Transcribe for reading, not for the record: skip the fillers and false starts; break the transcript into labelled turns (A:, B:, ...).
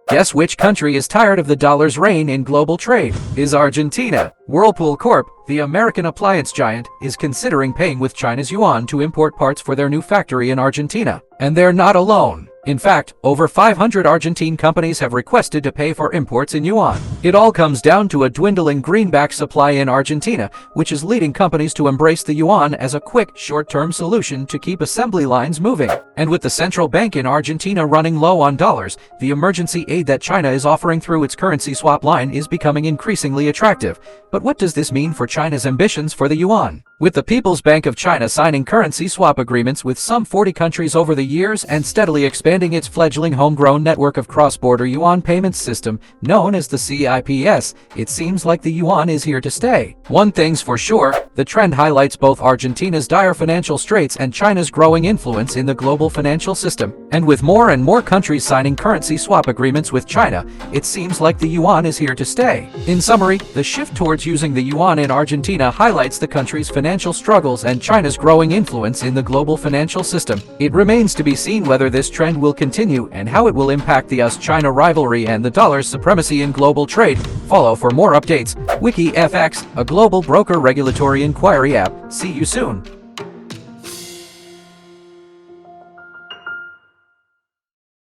A: Guess which country is tired of the dollar's reign in global trade? Is Argentina. Whirlpool Corp, the American appliance giant, is considering paying with China's yuan to import parts for their new factory in Argentina. And they're not alone. In fact, over 500 Argentine companies have requested to pay for imports in yuan. It all comes down to a dwindling greenback supply in Argentina, which is leading companies to embrace the yuan as a quick, short-term solution to keep assembly lines moving. And with the central bank in Argentina running low on dollars, the emergency aid that China is offering through its currency swap line is becoming increasingly attractive. But what does this mean for China's ambitions for the yuan? With the People's Bank of China signing currency swap agreements with some 40 countries over the years and steadily expanding its fledgling homegrown network of cross-border yuan payments system, known as the CIPS, it seems like the yuan is here to stay. One thing's for sure, the trend highlights both Argentina's dire financial straits and China's growing influence in the global financial system. And with more and more countries signing currency swap agreements with China, it seems like the yuan is here to stay. In summary, the shift towards using the yuan in Argentina highlights the country's financial struggles and China's growing influence in the global financial system. It remains to be seen whether this trend will continue and how it will impact the US-China rivalry and the dollar's supremacy in global trade. Follow for more updates. Wikifx, a global broker regulatory inquiry app. See you soon.